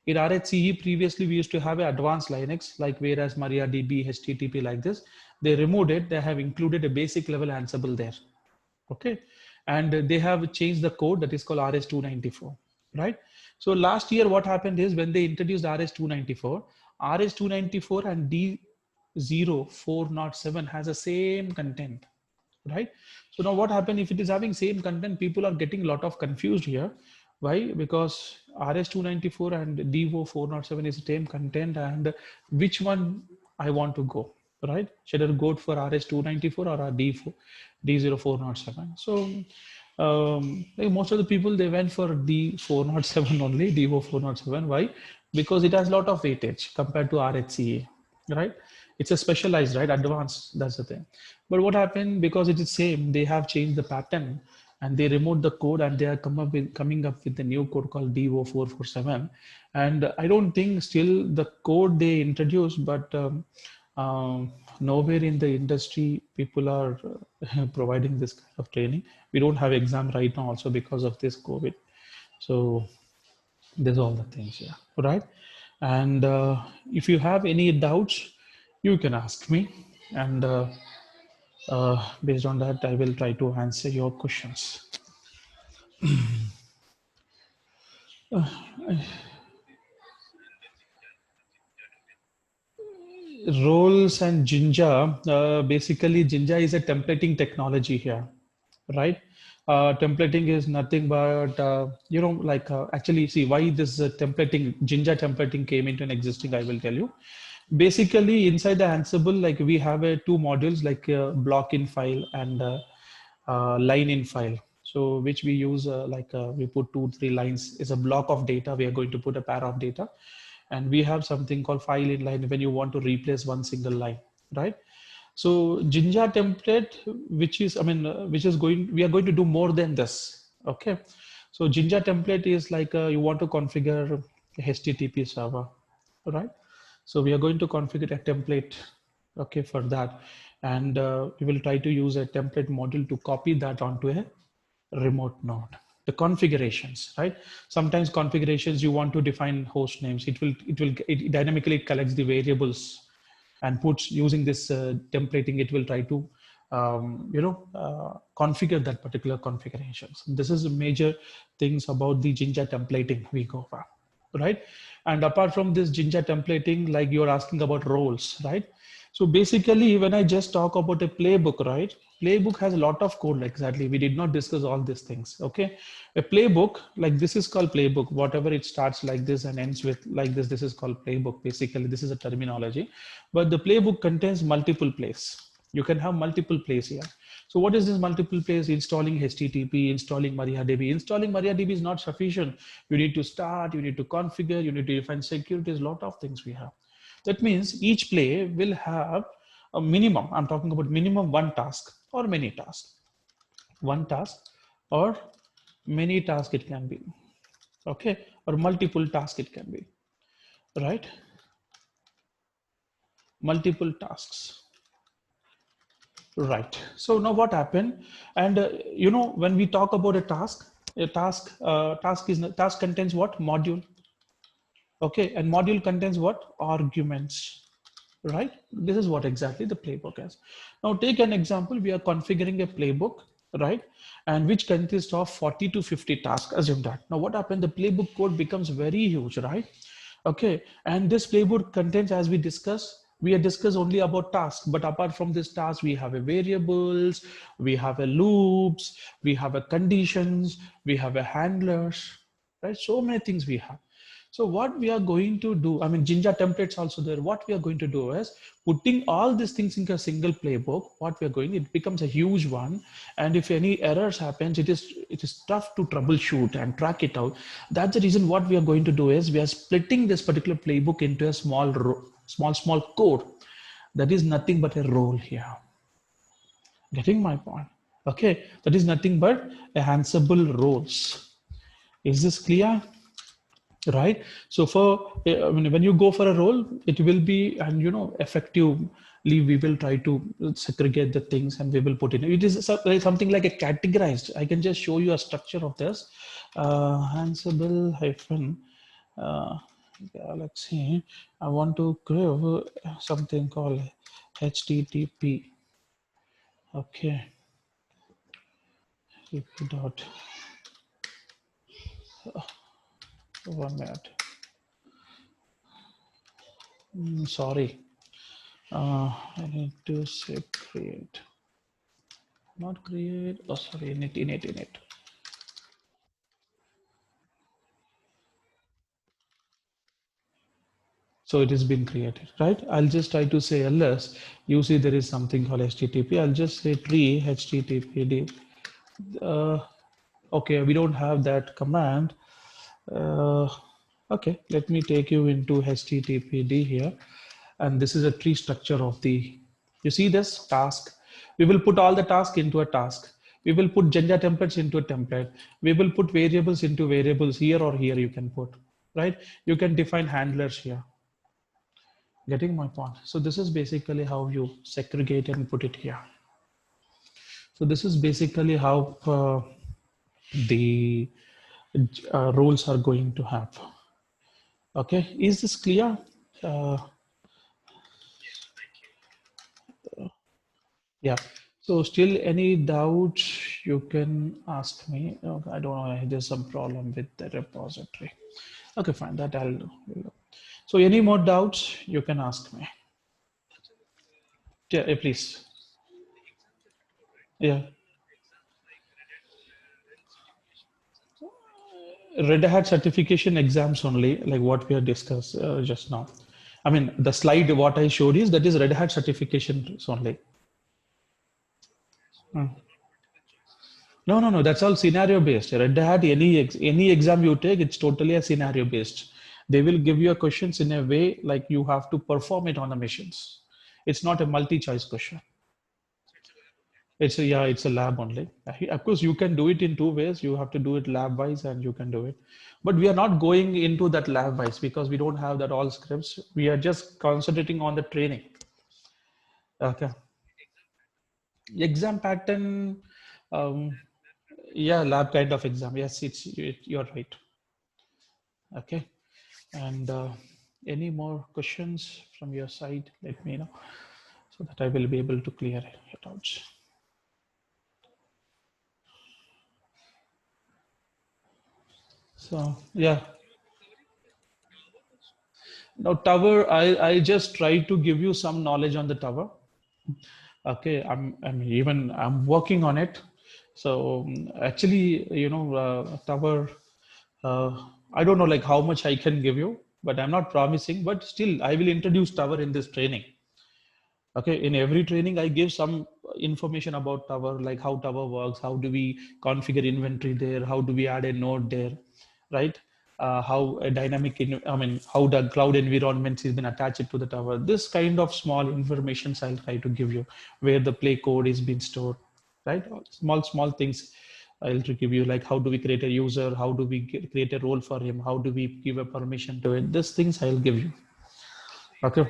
In RHCE, previously we used to have an advanced Linux, like whereas MariaDB, HTTP like this. They removed it. They have included a basic level Ansible there. Okay, and they have changed the code that is called RS294, right? So last year what happened is when they introduced RS294, RS294 and D0407 has the same content, right? So now what happened, if it is having same content, people are getting a lot of confused here. Why? Because RS294 and D0407 is the same content, and which one I want to go, right? Should I go for RS294 or D0407? So like most of the people, they went for D407 only, D0407. Why? Because it has a lot of weightage compared to RHCE, right? It's a specialized, right? Advanced, that's the thing. But what happened, because it is same, they have changed the pattern and they removed the code and they are coming up with the new code called DO447. And I don't think still the code they introduced, but nowhere in the industry people are providing this kind of training. We don't have exam right now also because of this COVID. So there's all the things, yeah, right? And if you have any doubts, you can ask me, and based on that, I will try to answer your questions. Roles and Jinja, basically Jinja is a templating technology here, right? Templating is nothing but, like actually see why this templating, Jinja templating came into an existing, I will tell you. Basically inside the Ansible, like we have two modules like block in file and line in file. So which we use we put 2-3 lines is a block of data. We are going to put a pair of data, and we have something called file inline when you want to replace one single line, right? So Jinja template, which is, which is we are going to do more than this. Okay. So Jinja template is like you want to configure a HTTP server, right? So we are going to configure a template, okay, for that. And we will try to use a template module to copy that onto a remote node. The configurations, right? Sometimes configurations you want to define host names. It dynamically collects the variables and puts using this templating. It will try to configure that particular configurations. This is major things about the Jinja templating we go over, right? And apart from this Jinja templating, like you're asking about roles, right? So basically, when I just talk about a playbook, right? Playbook has a lot of code. Like exactly, we did not discuss all these things. Okay, a playbook like this is called playbook. Whatever it starts like this and ends with like this is called playbook. Basically, this is a terminology, but the playbook contains multiple plays. You can have multiple plays here. So what is this multiple plays? Installing HTTP, installing MariaDB. Installing MariaDB is not sufficient. You need to start, you need to configure, you need to define securities, a lot of things we have. That means each play will have a minimum, I'm talking about minimum one task or many tasks. One task or many tasks it can be, okay, or multiple tasks it can be, right? Multiple tasks. Right. So now what happened? And when we talk about a task contains what? Module. Okay, and module contains what? Arguments. Right? This is what exactly the playbook is. Now take an example. We are configuring a playbook, right? And which consists of 40 to 50 tasks. Assume that. Now what happened? The playbook code becomes very huge, right? Okay, and this playbook contains, as we discussed, we have discussed only about tasks, but apart from this task, we have a variables, we have a loops, we have a conditions, we have a handlers, right? So many things we have. So what we are going to do, Jinja templates also there. What we are going to do is putting all these things into a single playbook. What we are going, it becomes a huge one. And if any errors happens, it is tough to troubleshoot and track it out. That's the reason what we are going to do is we are splitting this particular playbook into a small code. That is nothing but a role here. Getting my point? Okay, that is nothing but a Ansible roles. Is this clear? Right. So when you go for a role, it will be, and effectively we will try to segregate the things and we will put in. It is something like a categorized. I can just show you a structure of this. Ansible hyphen Galaxy. I want to create something called HTTP. Okay. Dot. 1 minute. Sorry. I need to say create, not create. Oh, sorry, init. So it has been created, right? I'll just try to say ls. You see there is something called HTTP. I'll just say tree HTTPD. Okay, we don't have that command. Okay, let me take you into HTTPD here. And this is a tree structure of you see this task. We will put all the tasks into a task. We will put Jinja templates into a template. We will put variables into variables here or here you can put, right? You can define handlers here. Getting my point? So this is basically how you segregate and put it here. So this is basically how the roles are going to have. Okay, is this clear? Yeah. So still any doubts you can ask me. Okay, I don't know. There's some problem with the repository. Okay, fine. That I'll do. So any more doubts you can ask me. Yeah, please. Yeah. Red Hat certification exams only, like what we have discussed just now. The slide what I showed is that is Red Hat certifications only. No. That's all scenario based. Red Hat, any exam you take, it's totally a scenario based. They will give you a questions in a way like you have to perform it on the machines. It's not a multi-choice question. It's a, yeah, it's a lab only. Of course, you can do it in two ways. You have to do it lab wise, and you can do it. But we are not going into that lab wise because we don't have that all scripts. We are just concentrating on the training. Okay. Exam pattern. Um, yeah, lab kind of exam. Yes, you're right. Okay. And any more questions from your side? Let me know so that I will be able to clear your doubts. So yeah. Now tower, I just try to give you some knowledge on the tower. Okay, I'm working on it. So actually, tower. I don't know like how much I can give you, but I'm not promising. But still, I will introduce tower in this training. Okay, in every training, I give some information about tower, like how tower works, how do we configure inventory there, how do we add a node there, right? How a how the cloud environments has been attached to the tower. This kind of small informations I'll try to give you, where the play code is being stored, right? Small things I'll to give you, like how do we create a user, how do we create a role for him, how do we give a permission to it. These things I'll give you. Okay.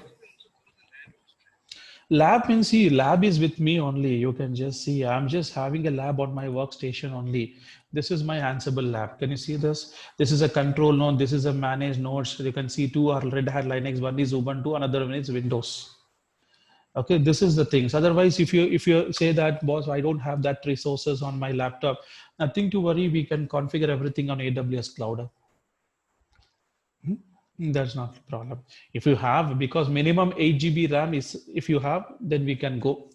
Lab means, see, lab is with me only. You can just see, I'm just having a lab on my workstation only. This is my Ansible lab. Can you see this? This is a control node. This is a managed nodes. You can see two are Red Hat Linux. One is Ubuntu, another one is Windows. Okay, this is the things. Otherwise, if you say that, boss, I don't have that resources on my laptop, nothing to worry. We can configure everything on AWS cloud. That's not a problem. If you have, because minimum 8 GB RAM is, if you have, then we can go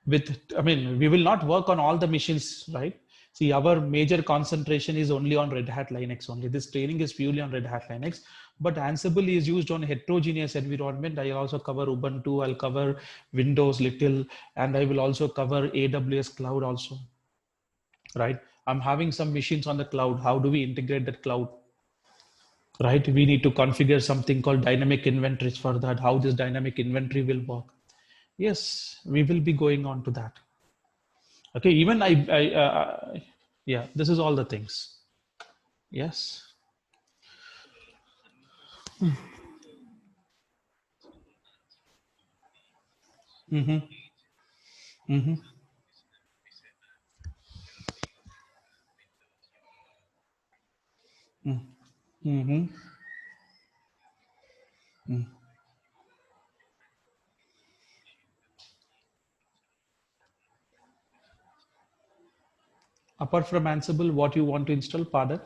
with, we will not work on all the machines, right? See, our major concentration is only on Red Hat Linux only. This training is purely on Red Hat Linux, but Ansible is used on heterogeneous environment. I also cover Ubuntu, I'll cover Windows little, and I will also cover AWS cloud also, right? I'm having some machines on the cloud. How do we integrate that cloud? Right? We need to configure something called dynamic inventories for that, how this dynamic inventory will work. Yes, we will be going on to that. Okay, even yeah, this is all the things. Yes. Mm-hmm. Mm-hmm. Mm-hmm. Apart from Ansible, what you want to install, pardon?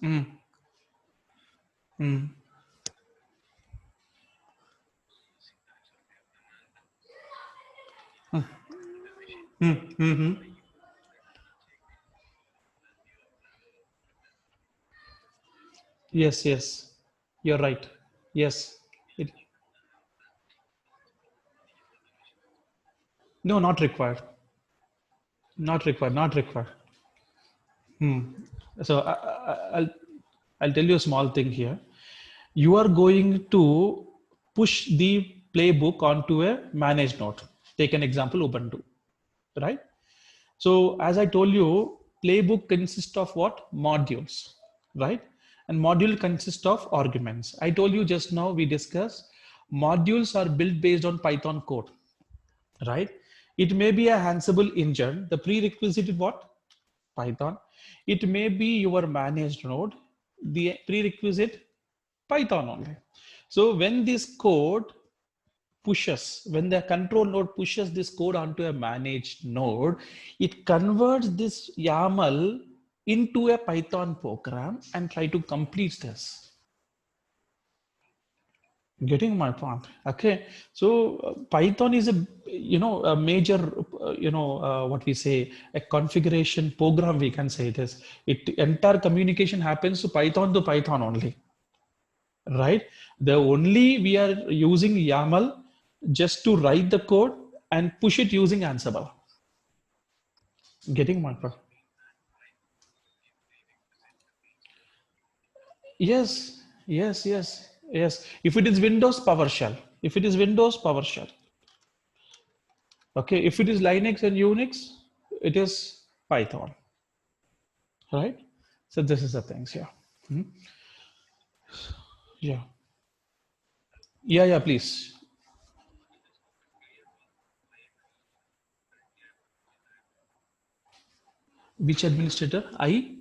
Mm. Mm-hmm. Yes, yes, you're right. Yes. It, no, not required. Not required. Not required. So I'll tell you a small thing here. You are going to push the playbook onto a managed node. Take an example, Ubuntu, right? So as I told you, playbook consists of what? Modules, right? And module consists of arguments. I told you just now, we discussed modules are built based on Python code, right? It may be a Ansible engine. The prerequisite is what? Python. It may be your managed node. The prerequisite, Python only. So when this code pushes, when the control node pushes this code onto a managed node, it converts this YAML into a Python program and try to complete this. Getting my point. Okay. So Python is a major, what we say, a configuration program, we can say this. It entire communication happens to Python only, right? The only we are using YAML just to write the code and push it using Ansible. Getting my point? Yes, yes. If it is Windows, PowerShell. If it is Windows, PowerShell. Okay. If it is Linux and Unix, it is Python. Right. So this is the things. Yeah. Mhm. Yeah. Yeah. Please. Which administrator? I.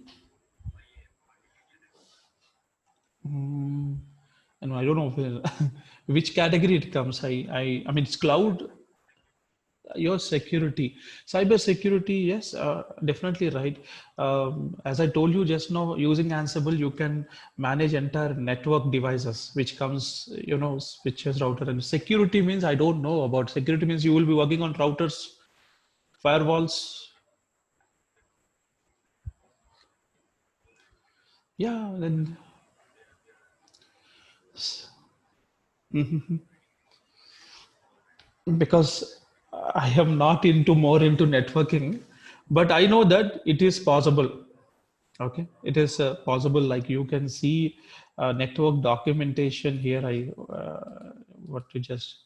Mm, and I don't know which category it comes. I mean, it's cloud. Your security, cyber security, yes, definitely right. As I told you just now, using Ansible, you can manage entire network devices, which comes, switches, router, and security means I don't know about security means you will be working on routers, firewalls. Yeah, then because I am not into more into networking, but I know that it is possible. Okay, it is possible. Like you can see network documentation here. What to just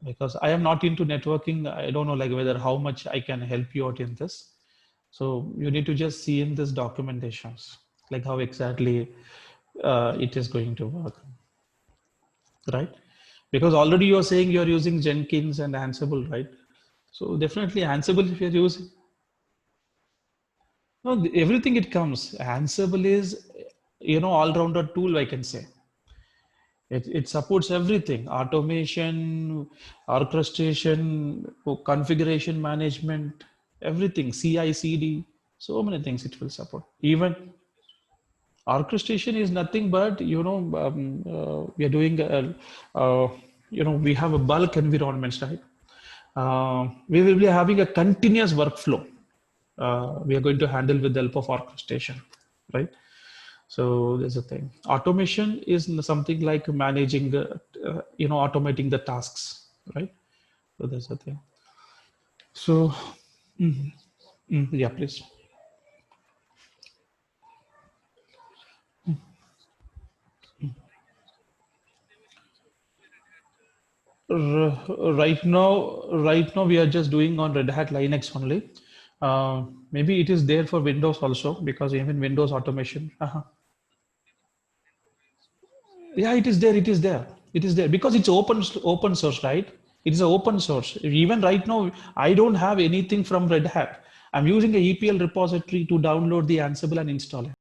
because I am not into networking, I don't know like whether how much I can help you out in this. So you need to just see in this documentations like how exactly it is going to work, right? Because already you are saying you are using Jenkins and Ansible, right? So definitely Ansible if you're using. No, everything it comes. Ansible is, all-rounder tool, I can say. It supports everything, automation, orchestration, configuration management, everything, CI, CD, so many things it will support. Even orchestration is nothing but, we are doing, we have a bulk environments, right? We will be having a continuous workflow. We are going to handle with the help of orchestration, right? So there's a thing. Automation is something like managing, automating the tasks, right? So there's a thing. So, yeah, please. Right now we are just doing on Red Hat Linux only. Maybe it is there for Windows also because even Windows automation. Yeah, it is there. It is there. It is there because it's open source, right? It is an open source. Even right now, I don't have anything from Red Hat. I'm using a EPL repository to download the Ansible and install it.